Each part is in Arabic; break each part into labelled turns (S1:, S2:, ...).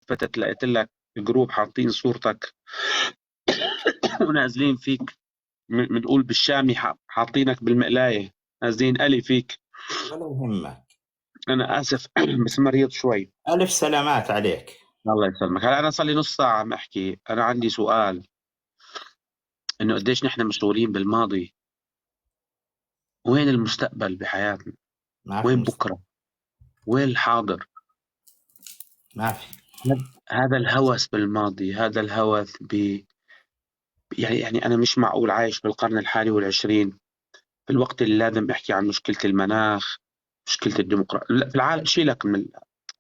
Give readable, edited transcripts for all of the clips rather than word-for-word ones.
S1: فتت لقيت لك الجروب حاطين صورتك ونازلين فيك، بنقول بالشامي حاطينك بالمقلاية، نازلين ألي فيك.
S2: ولا يهمك.
S1: أنا آسف بس مريض شوي.
S2: ألف سلامات عليك.
S1: الله يسلمك. هلا أنا صار لي نص ساعة عم أحكي. أنا عندي سؤال، إنه قديش نحن مشغولين بالماضي، وين المستقبل بحياتنا؟
S2: ما في
S1: وين بكرة؟ وين الحاضر؟
S2: ما في.
S1: هذا الهوس بالماضي، هذا الهوس يعني أنا مش معقول عايش بالقرن الحادي والعشرين في الوقت اللي لازم أحكي عن مشكلة المناخ، مشكلة الديمقراطية في العالم، شيلك من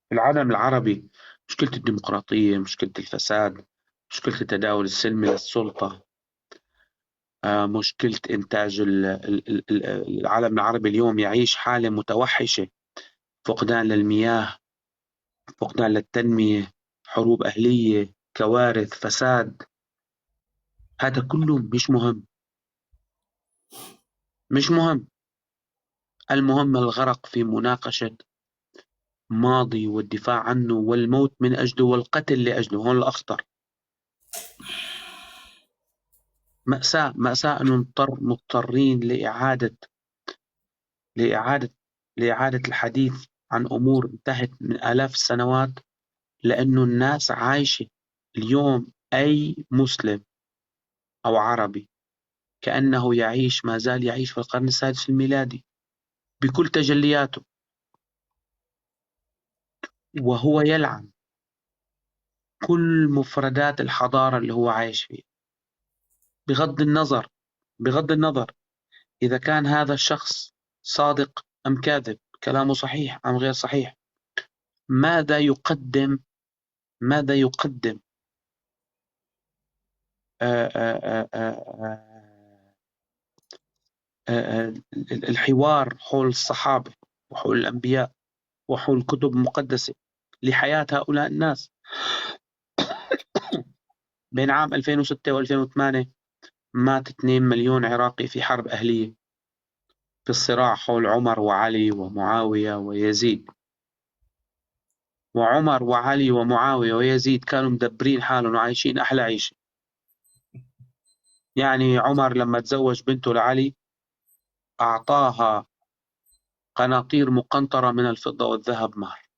S1: في العالم العربي، مشكلة الديمقراطية، مشكلة الفساد، مشكلة التداول السلمي للسلطة، مشكلة إنتاج العالم العربي اليوم يعيش حالة متوحشة، فقدان للمياه، فقدان للتنمية، حروب أهلية، كوارث، فساد. هذا كله مش مهم، مش مهم. المهم الغرق في مناقشة ماضي والدفاع عنه والموت من أجله والقتل لأجله. هون الأخطر. مأساة، مأساة أنه مضطرين لإعادة لإعادة الحديث عن أمور انتهت من آلاف السنوات، لأنه الناس عايشة اليوم. أي مسلم أو عربي كأنه يعيش، ما زال يعيش في القرن السادس الميلادي بكل تجلياته، وهو يلعن كل مفردات الحضارة اللي هو عايش فيها، بغض النظر، بغض النظر إذا كان هذا الشخص صادق أم كاذب، كلامه صحيح أم غير صحيح. ماذا يقدم، ماذا يقدم آه، آه، آه، آه، الحوار حول الصحابة وحول الأنبياء وحول الكتب المقدسة لحياة هؤلاء الناس. بين عام 2006 و2008 مات 2 مليون عراقي في حرب أهلية، في الصراع حول عمر وعلي ومعاوية ويزيد. وعمر وعلي ومعاوية ويزيد كانوا مدبرين حالهم وعايشين أحلى عيشة. يعني عمر لما تزوج بنته لعلي أعطاها قناطير مقنطرة من الفضة والذهب مهر.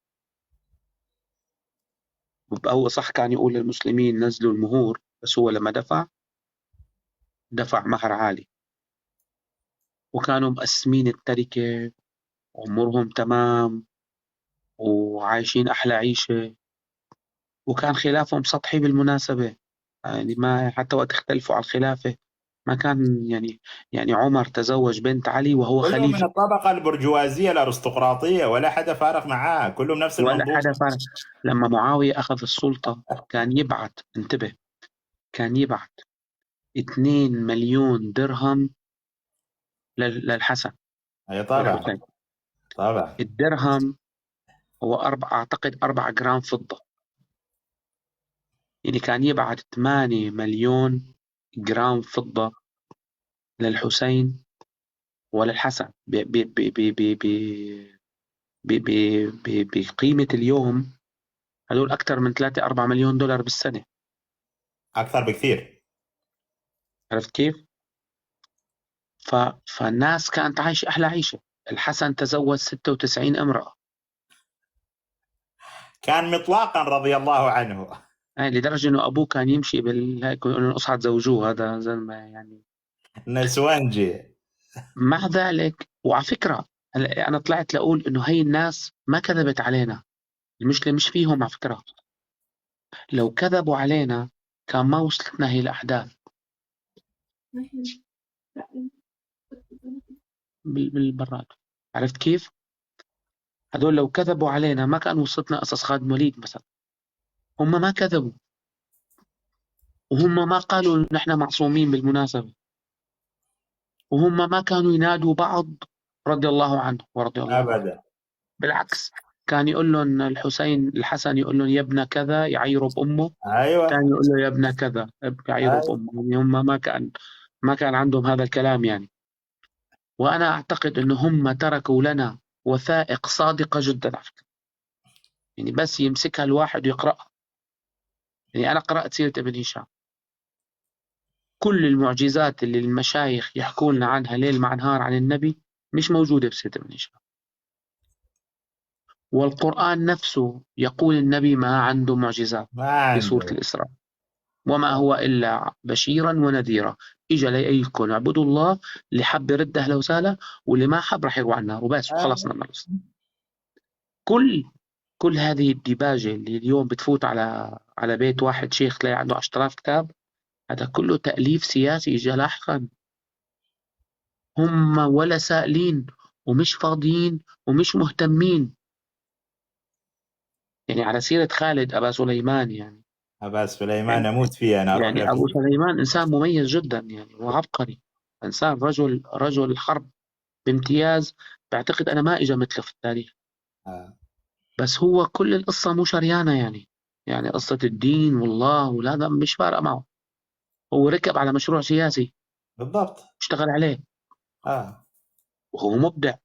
S1: هو صح كان يقول للمسلمين نزلوا المهور، بس هو لما دفع مهر عالي، وكانوا مقسمين التركة وأمورهم تمام وعايشين أحلى عيشة. وكان خلافهم سطحي بالمناسبة، يعني ما حتى وقت اختلفوا على الخلافة ما كان يعني عمر تزوج بنت علي وهو
S2: كلهم من
S1: خليفة،
S2: الطبقة البرجوازية الأرستقراطية، ولا حدا فارق معاه، كلهم نفس
S1: ولا
S2: المنظور.
S1: حدا فارق. لما معاوية أخذ السلطة كان يبعت، انتبه، كان يبعت 2 مليون درهم للحسن
S2: أي طبعا.
S1: والحسين.
S2: طبعا.
S1: الدرهم هو أعتقد 4 جرام فضة، يعني كان يبعت 8 مليون جرام فضة للحسين وللحسن بقيمة اليوم. هدول أكثر من 3-4 مليون دولار بالسنة.
S2: أكثر بكثير.
S1: عرفت كيف؟ فالناس كانت عايشة أحلى عيشة. الحسن تزوج 96 امرأة،
S2: كان مطلاقا رضي الله عنه.
S1: يعني لدرجة إنه أبوه كان يمشي هيك يقول له اصحى تزوجوه، هذا زلمة يعني.
S2: نسوانجي.
S1: مع ذلك، وعلى فكرة هلا أنا طلعت لأقول إنه هي الناس ما كذبت علينا، المشكلة مش فيهم على فكرة. لو كذبوا علينا كان ما وصلتنا هي الأحداث بالبراد. عرفت كيف؟ هذول لو كذبوا علينا ما كان وصلتنا قصص خالد وليد مثلا. هم ما كذبوا، وهم ما قالوا نحن معصومين بالمناسبة، وهم ما كانوا ينادوا بعض رضي الله عنه ورضي الله عنه.
S2: أبدا.
S1: بالعكس، كان يقول لهم الحسن يقول لهم يا ابن كذا يعيروا بأمه،
S2: أيوة.
S1: الثاني يقول له يا ابن كذا يعيروا
S2: أيوة.
S1: بأمه. يعني هم ما كان عندهم هذا الكلام يعني. وأنا أعتقد أنه هم تركوا لنا وثائق صادقة جدا على فكرة. يعني بس يمسكها الواحد ويقرأها يعني أنا قرأت سيرة ابن هشام، كل المعجزات اللي المشايخ يحكوا لنا عنها ليل مع نهار عن النبي مش موجودة بسيرة ابن هشام. والقرآن نفسه يقول النبي ما عنده معجزات
S2: ما
S1: في سورة
S2: عنده.
S1: الإسراء، وما هو إلا بشيرا ونذيرا، إجا ليكن اعبدوا الله، اللي حب يرد أهله وسهله، واللي ما حب راح يروح على النار وبس وخلصنا من القصة. كل كل هذه الديباجة اللي اليوم بتفوت على بيت واحد شيخ تلاقي عنده 10,000 كتاب، هذا كله تأليف سياسي جاء لاحقا. هم ولا سائلين ومش فاضيين ومش مهتمين. يعني على سيرة خالد أبا سليمان، يعني
S2: أبا سليمان
S1: يعني
S2: أموت فيه أنا، أروح
S1: يعني
S2: له
S1: أبو
S2: فيه.
S1: سليمان إنسان مميز جدا يعني وعبقري، إنسان رجل حرب بامتياز. بعتقد أنا ما إجا مثله في التاريخ.
S2: آه.
S1: بس هو كل القصة مو شريانة، يعني قصة الدين والله ولا مش فارقة معه. هو ركب على مشروع سياسي
S2: بالضبط.
S1: اشتغل عليه
S2: آه.
S1: وهو مبدع.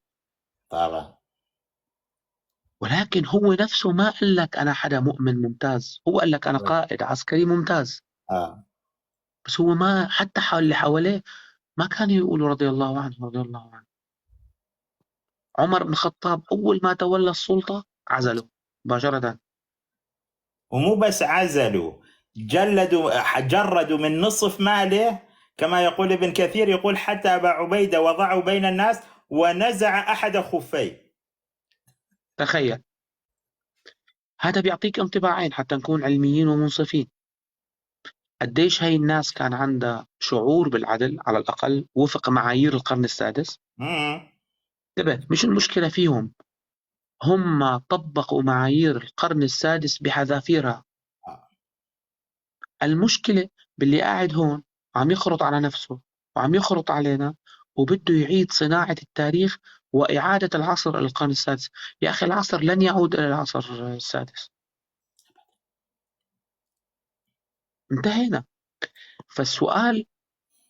S2: طبعا.
S1: ولكن هو نفسه ما قال لك أنا حدا مؤمن ممتاز، هو قال لك أنا قائد عسكري ممتاز.
S2: آه.
S1: بس هو ما حتى اللي حواليه ما كانوا يقولوا رضي الله عنه رضي الله عنه. عمر بن الخطاب أول ما تولى السلطة عزله مباشرة.
S2: ومو بس عزلوا، جردوا من نصف ماله، كما يقول ابن كثير، يقول حتى أبا عبيدة وضعه بين الناس ونزع أحد خفيه.
S1: تخيل، هذا بيعطيك انطباعين حتى نكون علميين ومنصفين. قديش هاي الناس كان عندها شعور بالعدل على الأقل وفق معايير القرن السادس.
S2: مم.
S1: انتبه، مش المشكلة فيهم، هم طبقوا معايير القرن السادس بحذافيرها.
S2: آه.
S1: المشكلة باللي قاعد هون عم يخرط على نفسه وعم يخرط علينا وبده يعيد صناعة التاريخ وإعادة العصر إلى القرن السادس. يا أخي العصر لن يعود إلى العصر السادس، انتهينا. فالسؤال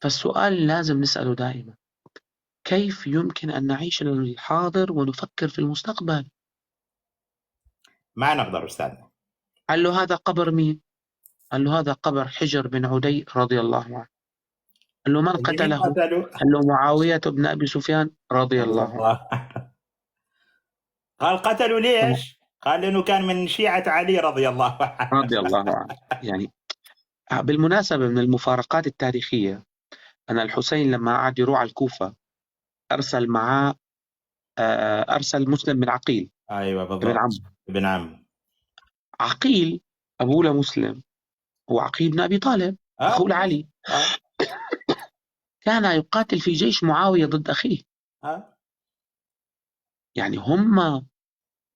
S1: فالسؤال لازم نسأله دائما: كيف يمكن أن نعيش الحاضر ونفكر في المستقبل؟
S2: ما نقدر أستاذنا.
S1: قال له هذا قبر مين؟ قال له هذا قبر حجر بن عدي رضي الله عنه. قال له من
S2: اللي مين
S1: قتله؟
S2: قتلوا؟
S1: قال له معاوية بن أبي سفيان رضي
S2: رضي
S1: الله عنه.
S2: الله. قال قتلوا ليش؟ قال لأنه كان من شيعة علي رضي الله عنه.
S1: رضي الله عنه. يعني بالمناسبة من المفارقات التاريخية، أن الحسين لما قعد يروح على الكوفة أرسل معاه أرسل مسلم بن عقيل
S2: أيوة
S1: ابن
S2: بالضبط.
S1: عم.
S2: ابن عم.
S1: عقيل أبوه لمسلم هو عقيل بن أبي طالب أخوه
S2: آه.
S1: لعلي،
S2: آه.
S1: كان يقاتل في جيش معاوية ضد أخيه.
S2: آه.
S1: يعني هم،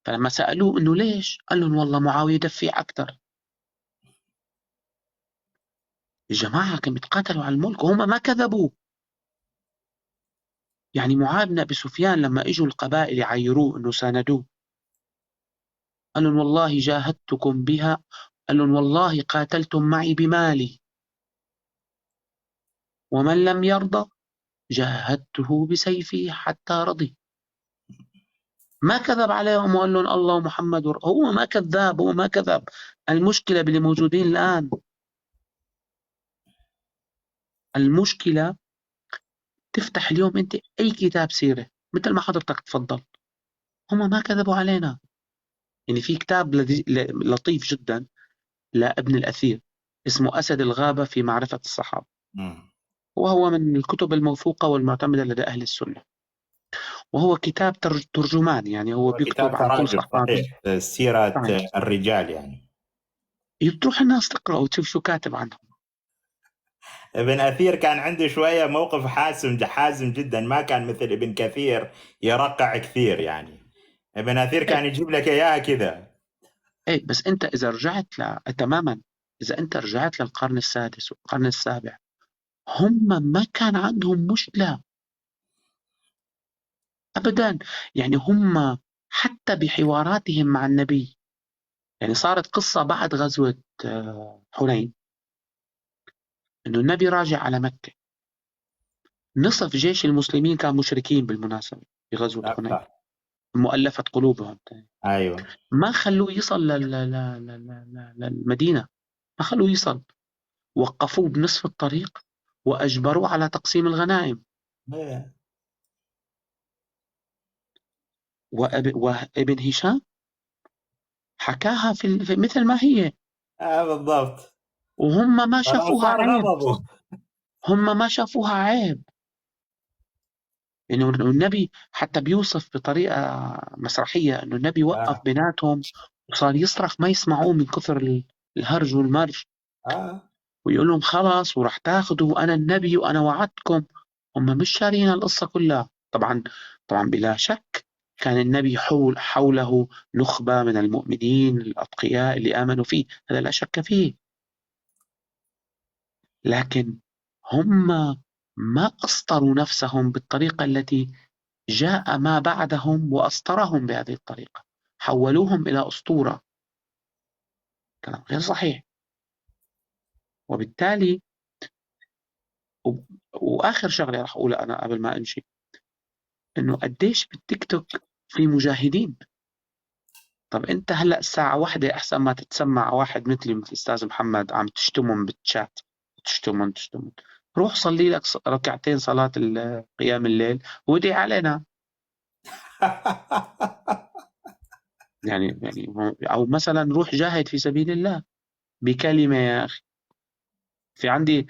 S1: فلما سألوه إنه ليش؟ قال لهم والله معاوية دفع أكثر. الجماعة كانوا بيتقاتلوا على الملك وهم ما كذبوا. يعني معاذ بن أبي سفيان لما إجوا القبائل يعايروه إنه ساندوه، قال لهم والله جاهدتكم بها، قال لهم والله قاتلتم معي بمالي، ومن لم يرضى جاهدته بسيفي حتى رضي. ما كذب عليهم وقال لهم الله ومحمد هو ما كذاب، هو ما كذب. المشكلة باللي موجودين الآن، المشكلة تفتح اليوم أنت أي كتاب سيرة مثل ما حضرتك تفضل، هم ما كذبوا علينا. يعني في كتاب لطيف جدا لابن الأثير اسمه أسد الغابة في معرفة الصحابة،
S2: مم.
S1: وهو من الكتب الموثوقة والمعتمدة لدى أهل السنة، وهو كتاب ترجمان، يعني هو
S2: هو كتاب
S1: بيكتب عن كل
S2: تراجم
S1: صحابي.
S2: صحيح، سيرة
S1: صحيح،
S2: الرجال يعني.
S1: بتروح الناس تقرأ وتشوف شو كاتب عنهم.
S2: ابن أثير كان عنده شوية موقف حازم جدا، ما كان مثل ابن كثير يرقع كثير يعني. ابن أثير
S1: إيه،
S2: كان يجيب لك إياها كذا.
S1: إيه، بس أنت إذا رجعت تماما، إذا أنت رجعت للقرن السادس والقرن السابع، هم ما كان عندهم مشكلة أبدا. يعني هم حتى بحواراتهم مع النبي، يعني صارت قصة بعد غزوة حنين، إنه النبي راجع على مكة، نصف جيش المسلمين كان مشركين بالمناسبة في غزوة حنين،
S2: أكثر.
S1: مؤلفة قلوبهم.
S2: أيوه.
S1: ما خلوه يصل للمدينة. ما خلوه يصل، وقفوه بنصف الطريق وأجبروه على تقسيم الغنائم.
S2: إيه.
S1: وابن هشام حكاها في مثل ما هي،
S2: بالضبط.
S1: وهم ما شافوها
S2: فالأنصار
S1: عيب.
S2: غضبوا.
S1: هم ما شافوها عيب. يعني النبي حتى بيوصف بطريقة مسرحية إنه النبي وقف
S2: آه.
S1: بيناتهم وصار يصرخ ما يسمعوه من كثر الهرج والمرج،
S2: آه.
S1: ويقول لهم خلاص وراح تاخذوا وأنا النبي وأنا وعدتكم. هم مش شارين القصة كلها. طبعا بلا شك كان النبي حوله نخبة من المؤمنين الأتقياء اللي آمنوا فيه، هذا لا شك فيه. لكن هم ما أسطروا نفسهم بالطريقة التي جاء ما بعدهم وأسطرهم بهذه الطريقة، حولوهم إلى أسطورة. كلام غير صحيح. وبالتالي و- وآخر شغلة راح أقولها أنا قبل ما أمشي، إنه قديش بالتيك توك في مجاهدين. طب أنت هلأ الساعة واحدة أحسن ما تتسمع واحد مثلي مثل الأستاذ محمد عم تشتمهم بالشات، تشتمهم. روح صلي لك ركعتين صلاة قيام الليل وادعي علينا. يعني أو مثلا روح جاهد في سبيل الله بكلمة يا أخي. في عندي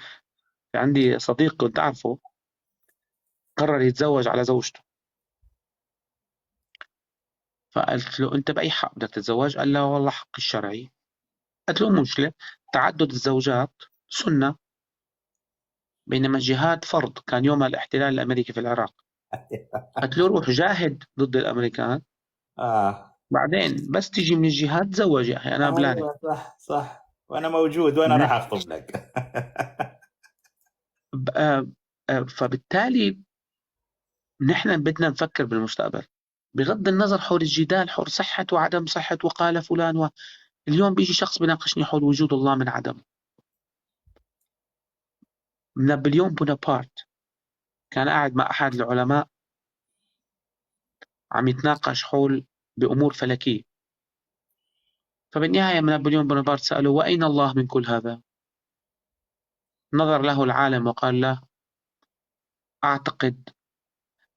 S1: في عندي صديق كنت أعرفه قرر يتزوج على زوجته، فقلت له أنت بأي حق بدك تتزوج؟ قال لا والله حق الشرعي. قلت له مشكلة، تعدد الزوجات سنة، بينما الجهاد فرض كان يوم الاحتلال الأمريكي في العراق. قلت له روح جاهد ضد الأمريكان،
S2: آه.
S1: بعدين بس تيجي من الجهاد تزوج يا أخي أنا بلانك.
S2: أيوه صح، صح، وأنا موجود وأنا راح أخطب لك.
S1: ب- آه، فبالتالي نحن بدنا نفكر بالمستقبل بغض النظر حول الجدال حول صحة وعدم صحة وقال فلان. اليوم بيجي شخص بيناقشني حول وجود الله من عدم. نابليون بونابرت كان قاعد مع أحد العلماء عم يتناقش حول بأمور فلكية، فبالنهاية نابليون بونابرت سأله وأين الله من كل هذا؟ نظر له العالم وقال له أعتقد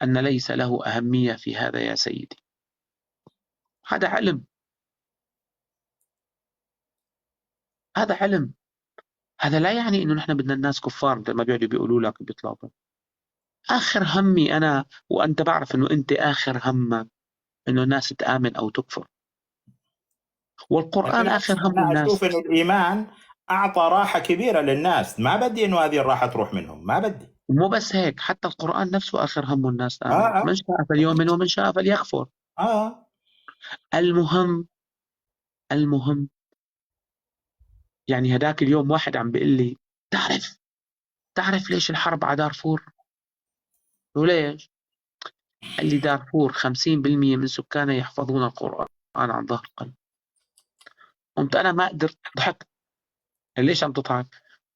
S1: أن ليس له أهمية في هذا يا سيدي. هذا علم، هذا علم. هذا لا يعني إنه نحن بدنا الناس كفار مثل ما بيقعدوا بيقولوا لك بيطلعوا. آخر همي أنا وأنت بعرف إنه أنت آخر همك إنه الناس تآمن أو تكفر،
S2: لكن
S1: والقرآن آخر هم
S2: أنا
S1: الناس.
S2: أشوف إنه الإيمان أعطى راحة كبيرة للناس، ما بدي إنه هذه الراحة تروح منهم، ما بدي.
S1: ومو بس هيك، حتى القرآن نفسه آخر هم الناس تآمن، من
S2: آه.
S1: شاء فليؤمن ومن شاء فليكفر.
S2: آه.
S1: المهم المهم يعني هداك اليوم واحد عم بيقول لي تعرف ليش الحرب على دارفور؟ وليش؟ قال لي دارفور 50% من سكانها يحفظون القرآن عن ظهر قلب. قمت أنا ما قدرت ضحكت. قال ليش عم تضحك؟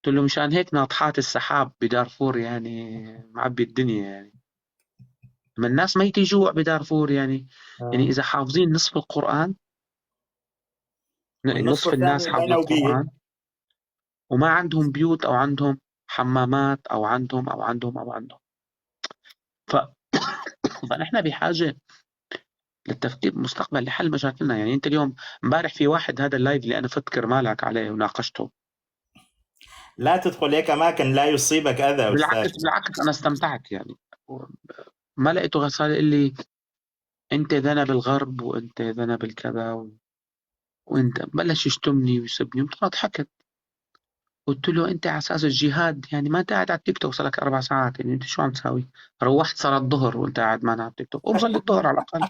S1: قلت له مشان هيك ناطحات السحاب بدارفور يعني معبي الدنيا يعني. ما الناس ميتة جوع بدارفور يعني
S2: آه.
S1: إذا حافظين نصف القرآن،
S2: والنصف
S1: نصف الناس
S2: الثاني
S1: حافظة
S2: بنوا به.
S1: القرآن وما عندهم بيوت أو عندهم حمامات أو عندهم. ف... فنحن بحاجة للتفكير بالمستقبل لحل مشاكلنا. يعني أنت اليوم امبارح في واحد هذا اللايف اللي أنا فت كرمالك عليه وناقشته،
S2: لا تدخل هيك أماكن لا يصيبك أذى أستاذ.
S1: بالعكس أنا استمتعت يعني. ما لقيته غسال يقول لي أنت ذنب الغرب وأنت ذنب الكذا وأنت بلش يشتمني ويسبني. قمت أنا ضحكت قلت له أنت على أساس الجهاد يعني ما أنت قاعد على التيك توك صار لك 4 ساعات، يعني أنت شو عم تساوي؟ روحت صلاة الظهر وأنت قاعد معنا على التيك توك، قوم صلي الظهر على الأقل.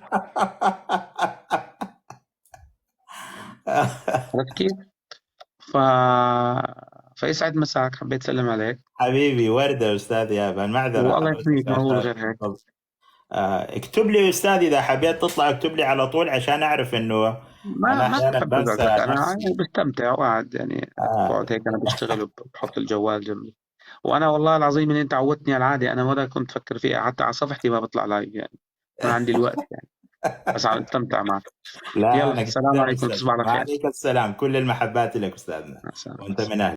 S1: عرفت كيف؟ ف... فيسعد مساك، حبيت أسلم عليك.
S2: حبيبي وردة أستاذ يابا، المعذرة
S1: والله
S2: حضرتك
S1: يحميك ما هو
S2: عشان
S1: غير هيك.
S2: اكتب لي أستاذ إذا حبيت تطلع، اكتب لي على طول عشان أعرف إنه
S1: ما
S2: أنا
S1: ما
S2: أحيانا
S1: بحب
S2: بنسى
S1: ازعجك، انا يعني
S2: نفسي.
S1: بستمتع وقاعد يعني
S2: آه.
S1: بقعد هيك انا بشتغل وبحط الجوال جنبي. وانا والله العظيم ان انت عودتني على العاده، انا ولا كنت افكر فيها حتى على صفحتي ما بطلع لايف يعني، ما عندي الوقت يعني. بس استمتع معك.
S2: لا
S1: يلا
S2: انا
S1: السلام
S2: كثير
S1: عليكم، تصبح على خير.
S2: وعليك السلام، كل المحبات لك استاذنا،
S1: مع السلامة.
S2: وانت من اهل